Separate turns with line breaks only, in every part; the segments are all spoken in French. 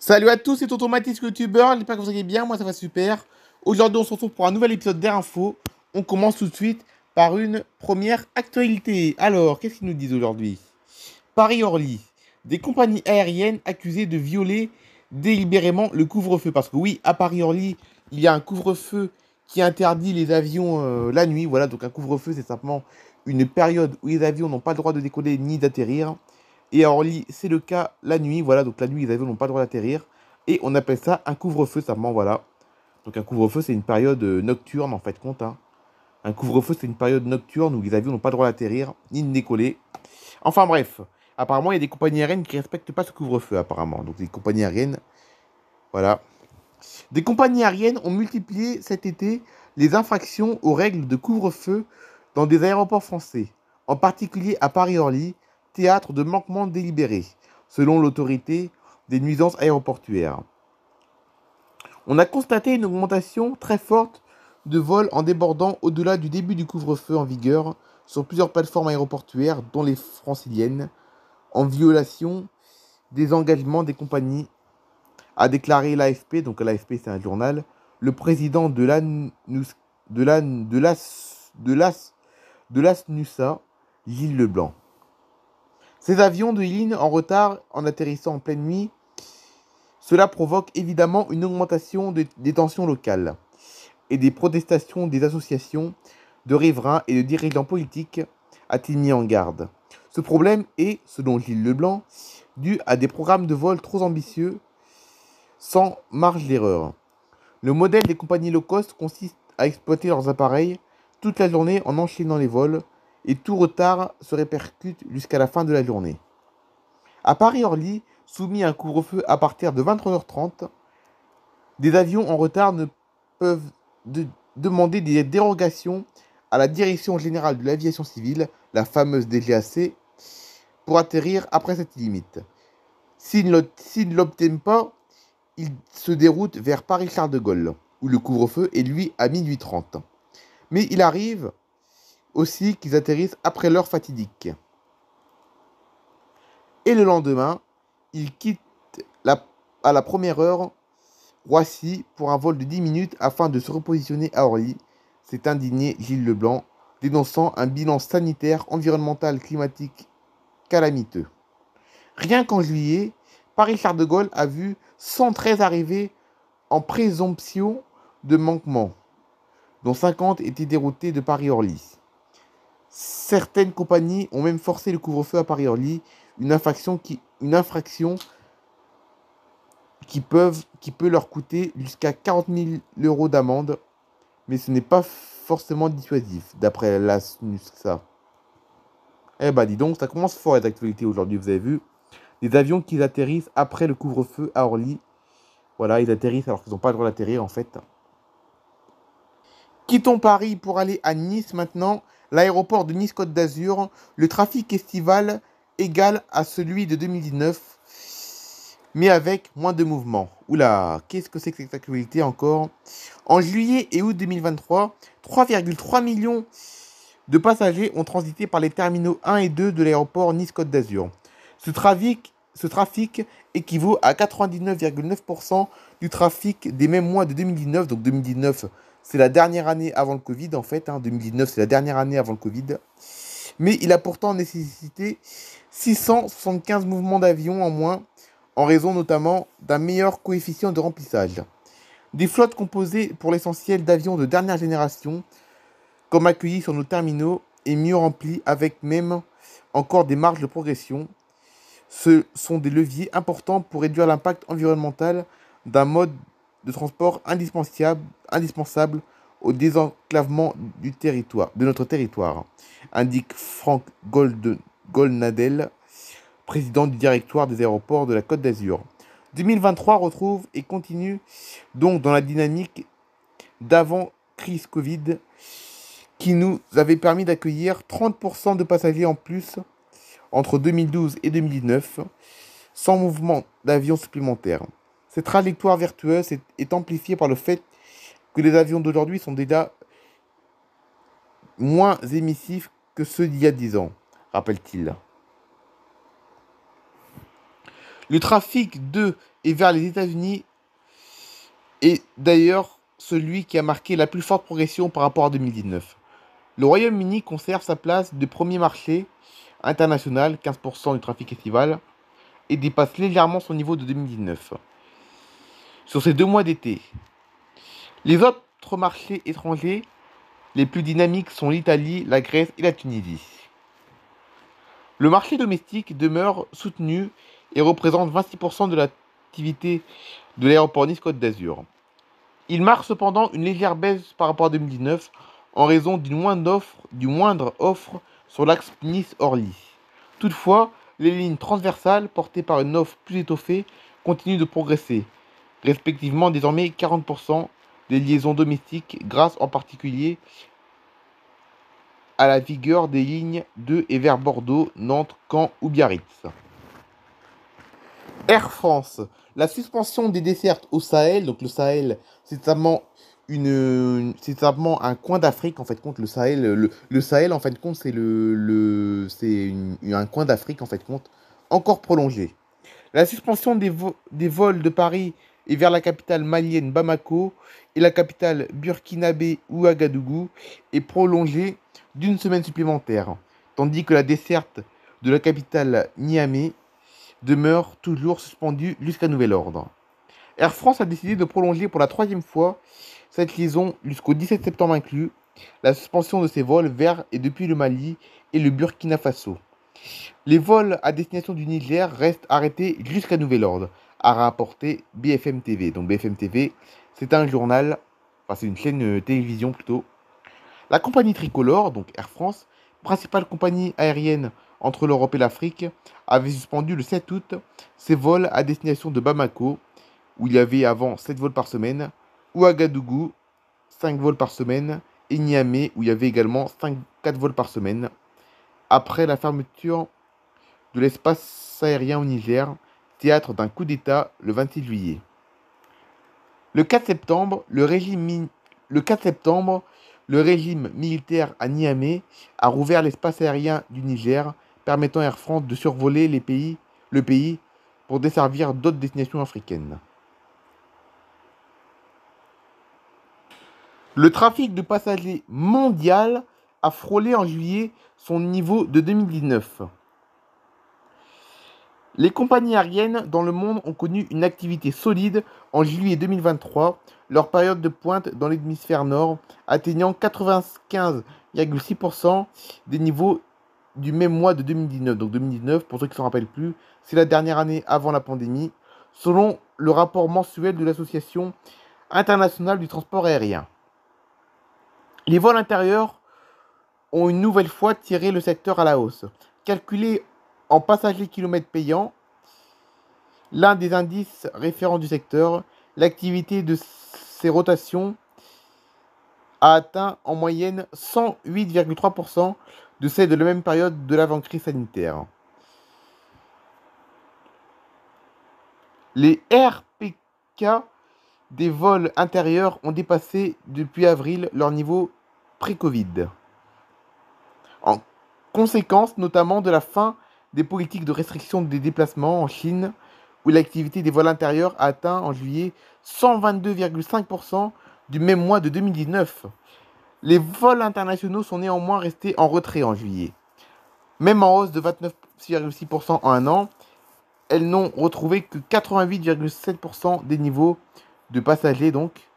Salut à tous, c'est Tonton Mathis, youtubeur. J'espère que vous allez bien. Moi, ça va super. Aujourd'hui, on se retrouve pour un nouvel épisode d'Air Info. On commence tout de suite par une première actualité. Alors, qu'est-ce qu'ils nous disent aujourd'hui? Paris-Orly. Des compagnies aériennes accusées de violer délibérément le couvre-feu. Parce que oui, à Paris-Orly, il y a un couvre-feu qui interdit les avions la nuit. Voilà, donc un couvre-feu, c'est simplement une période où les avions n'ont pas le droit de décoller ni d'atterrir. Et à Orly, c'est le cas la nuit. Voilà, donc la nuit, les avions n'ont pas le droit d'atterrir. Et on appelle ça un couvre-feu, simplement, voilà. Donc un couvre-feu, c'est une période nocturne, en fait, compte. Hein. Un couvre-feu, c'est une période nocturne où les avions n'ont pas le droit d'atterrir ni de décoller. Enfin bref, apparemment, il y a des compagnies aériennes qui ne respectent pas ce couvre-feu, apparemment. Donc des compagnies aériennes, voilà. Des compagnies aériennes ont multiplié cet été les infractions aux règles de couvre-feu dans des aéroports français, en particulier à Paris-Orly, théâtre de manquements délibérés, selon l'autorité des nuisances aéroportuaires. On a constaté une augmentation très forte de vols en débordant au-delà du début du couvre-feu en vigueur sur plusieurs plateformes aéroportuaires, dont les franciliennes, en violation des engagements des compagnies, a déclaré l'AFP, donc l'AFP c'est un journal, le président de l'ASNUSA, Gilles Leblanc. Ces avions de ligne en retard en atterrissant en pleine nuit, cela provoque évidemment une augmentation des tensions locales et des protestations des associations de riverains et de dirigeants politiques, a-t-il mis en garde. Ce problème est, selon Gilles Leblanc, dû à des programmes de vol trop ambitieux, sans marge d'erreur. Le modèle des compagnies low cost consiste à exploiter leurs appareils toute la journée en enchaînant les vols, et tout retard se répercute jusqu'à la fin de la journée. À Paris-Orly, soumis à un couvre-feu à partir de 23h30, des avions en retard ne peuvent demander des dérogations à la Direction générale de l'aviation civile, la fameuse DGAC, pour atterrir après cette limite. S'ils ne l'obtiennent pas, ils se déroutent vers Paris-Charles de Gaulle, où le couvre-feu est lui à minuit 30. Mais il arrive aussi qu'ils atterrissent après l'heure fatidique. Et le lendemain, ils quittent à la première heure Roissy pour un vol de 10 minutes afin de se repositionner à Orly, s'est indigné Gilles Leblanc, dénonçant un bilan sanitaire, environnemental, climatique calamiteux. Rien qu'en juillet, Paris-Charles de Gaulle a vu 113 arrivées en présomption de manquement, dont 50 étaient déroutées de Paris-Orly. Certaines compagnies ont même forcé le couvre-feu à Paris-Orly, une infraction qui peut leur coûter jusqu'à 40 000 € d'amende, mais ce n'est pas forcément dissuasif, d'après la SNUSA. Eh bah dis donc, ça commence fort cette actualité aujourd'hui, vous avez vu. Des avions qui atterrissent après le couvre-feu à Orly. Voilà, ils atterrissent alors qu'ils n'ont pas le droit d'atterrir en fait. Quittons Paris pour aller à Nice maintenant. L'aéroport de Nice-Côte d'Azur, le trafic estival égal à celui de 2019, mais avec moins de mouvements. Oula, qu'est-ce que c'est que cette actualité encore? En juillet et août 2023, 3,3 millions de passagers ont transité par les terminaux 1 et 2 de l'aéroport Nice-Côte d'Azur. Ce trafic équivaut à 99,9% du trafic des mêmes mois de 2019. Donc 2019, c'est la dernière année avant le Covid en fait. 2019, c'est la dernière année avant le Covid. Mais il a pourtant nécessité 675 mouvements d'avions en moins, en raison notamment d'un meilleur coefficient de remplissage. Des flottes composées pour l'essentiel d'avions de dernière génération, comme accueillis sur nos terminaux et mieux remplis, avec même encore des marges de progression. Ce sont des leviers importants pour réduire l'impact environnemental d'un mode de transport indispensable au désenclavement de notre territoire, indique Franck Goldnadel, président du directoire des aéroports de la Côte d'Azur. 2023 retrouve et continue donc dans la dynamique d'avant crise Covid qui nous avait permis d'accueillir 30% de passagers en plus entre 2012 et 2019, sans mouvement d'avion supplémentaire. Cette trajectoire vertueuse est amplifiée par le fait que les avions d'aujourd'hui sont déjà moins émissifs que ceux d'il y a 10 ans, rappelle-t-il. Le trafic de et vers les États-Unis est d'ailleurs celui qui a marqué la plus forte progression par rapport à 2019. Le Royaume-Uni conserve sa place de premier marché international, 15% du trafic estival, et dépasse légèrement son niveau de 2019. Sur ces 2 mois d'été, les autres marchés étrangers les plus dynamiques sont l'Italie, la Grèce et la Tunisie. Le marché domestique demeure soutenu et représente 26% de l'activité de l'aéroport Nice-Côte d'Azur. Il marque cependant une légère baisse par rapport à 2019 en raison d'une moindre offre sur l'axe Nice-Orly. Toutefois, les lignes transversales portées par une offre plus étoffée continuent de progresser, respectivement désormais 40% des liaisons domestiques grâce en particulier à la vigueur des lignes de et vers Bordeaux, Nantes, Caen ou Biarritz. Air France, la suspension des dessertes au Sahel, donc le Sahel, c'est notamment un coin d'Afrique, en fait, compte le Sahel, le Sahel, en fait, compte, c'est un coin d'Afrique, en fait, compte, encore prolongé. La suspension des vols de Paris et vers la capitale malienne Bamako et la capitale burkinabé Ouagadougou est prolongée d'une semaine supplémentaire, tandis que la desserte de la capitale Niamey demeure toujours suspendue jusqu'à nouvel ordre. Air France a décidé de prolonger pour la 3e fois cette liaison jusqu'au 17 septembre inclus, la suspension de ses vols vers et depuis le Mali et le Burkina Faso. Les vols à destination du Niger restent arrêtés jusqu'à nouvel ordre, a rapporté BFM TV. Donc BFM TV, c'est un journal, enfin c'est une chaîne télévision plutôt. La compagnie tricolore, donc Air France, principale compagnie aérienne entre l'Europe et l'Afrique, avait suspendu le 7 août ses vols à destination de Bamako, où il y avait avant 7 vols par semaine, Ouagadougou, 5 vols par semaine, et Niamey, où il y avait également 4 vols par semaine, après la fermeture de l'espace aérien au Niger, théâtre d'un coup d'État le 26 juillet. Le 4 septembre, le régime militaire à Niamey a rouvert l'espace aérien du Niger, permettant à Air France de survoler le pays pour desservir d'autres destinations africaines. Le trafic de passagers mondial a frôlé en juillet son niveau de 2019. Les compagnies aériennes dans le monde ont connu une activité solide en juillet 2023, leur période de pointe dans l'hémisphère nord atteignant 95,6% des niveaux du même mois de 2019. Donc 2019, pour ceux qui ne s'en rappellent plus, c'est la dernière année avant la pandémie, selon le rapport mensuel de l'Association internationale du transport aérien. Les vols intérieurs ont une nouvelle fois tiré le secteur à la hausse. Calculé en passagers kilomètres payants, l'un des indices référents du secteur, l'activité de ces rotations a atteint en moyenne 108,3% de celle de la même période de l'avant-crise sanitaire. Les RPK des vols intérieurs ont dépassé depuis avril leur niveau pré-Covid. En conséquence notamment de la fin des politiques de restriction des déplacements en Chine, où l'activité des vols intérieurs a atteint en juillet 122,5% du même mois de 2019. Les vols internationaux sont néanmoins restés en retrait en juillet. Même en hausse de 29,6% en un an, elles n'ont retrouvé que 88,7% des niveaux de passagers donc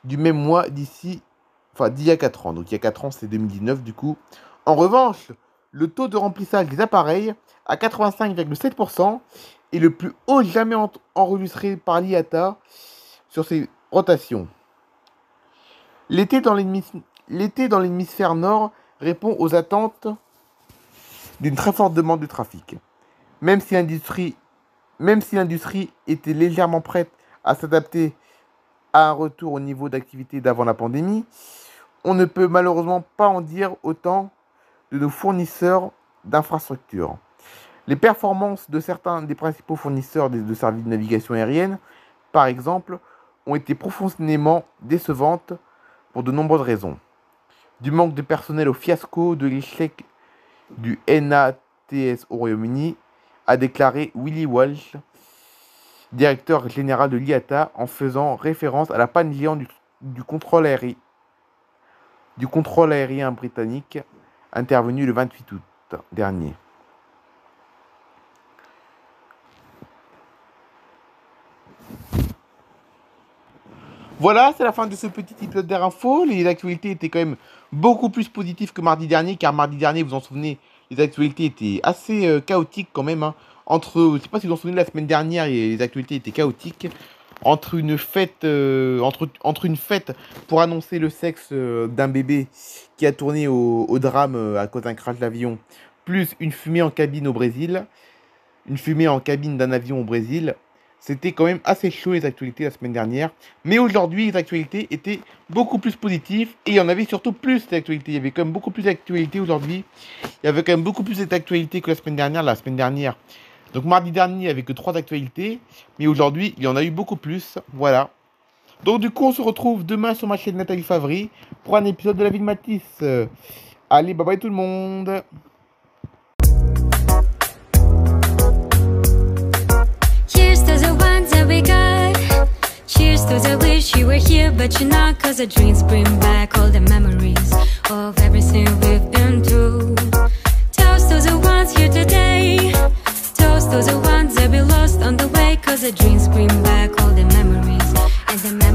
du même mois d'il y a 4 ans. Donc il y a 4 ans, c'est 2019 du coup. En revanche, le taux de remplissage des appareils à 85,7% est le plus haut jamais enregistré par l'IATA sur ces rotations. L'été dans l'hémisphère nord répond aux attentes d'une très forte demande de trafic. Même si l'industrie était légèrement prête à s'adapter à un retour au niveau d'activité d'avant la pandémie, on ne peut malheureusement pas en dire autant de nos fournisseurs d'infrastructures. Les performances de certains des principaux fournisseurs de services de navigation aérienne, par exemple, ont été profondément décevantes pour de nombreuses raisons. Du manque de personnel au fiasco de l'échec du NATS au Royaume-Uni, a déclaré Willie Walsh, directeur général de l'IATA, en faisant référence à la panne géante du contrôle aérien britannique intervenu le 28 août dernier. Voilà, c'est la fin de ce petit épisode d'Air Info. Les actualités étaient quand même beaucoup plus positives que mardi dernier, car mardi dernier, vous vous en souvenez, les actualités étaient assez chaotiques quand même. Hein. Je ne sais pas si vous vous en souvenez, la semaine dernière, les actualités étaient chaotiques. Entre une fête pour annoncer le sexe d'un bébé qui a tourné au drame à cause d'un crash d'avion, plus une fumée en cabine au Brésil, une fumée en cabine d'un avion au Brésil. C'était quand même assez chaud les actualités la semaine dernière. Mais aujourd'hui, les actualités étaient beaucoup plus positives. Et il y en avait surtout plus d'actualités. Il y avait quand même beaucoup plus d'actualités aujourd'hui. Il y avait quand même beaucoup plus d'actualités que la semaine dernière. La semaine dernière, donc mardi dernier, il n'y avait que 3 actualités. Mais aujourd'hui, il y en a eu beaucoup plus. Voilà. Donc du coup, on se retrouve demain sur ma chaîne Nathalie Favry pour un épisode de La Vie de Matisse. Allez, bye bye tout le monde.
Cheers to the wish you were here, but you're not. Cause the dreams bring back all the memories of everything we've been through. Toast to the ones here today. Toast to the ones that we lost on the way. Cause the dreams bring back all the memories. And the memories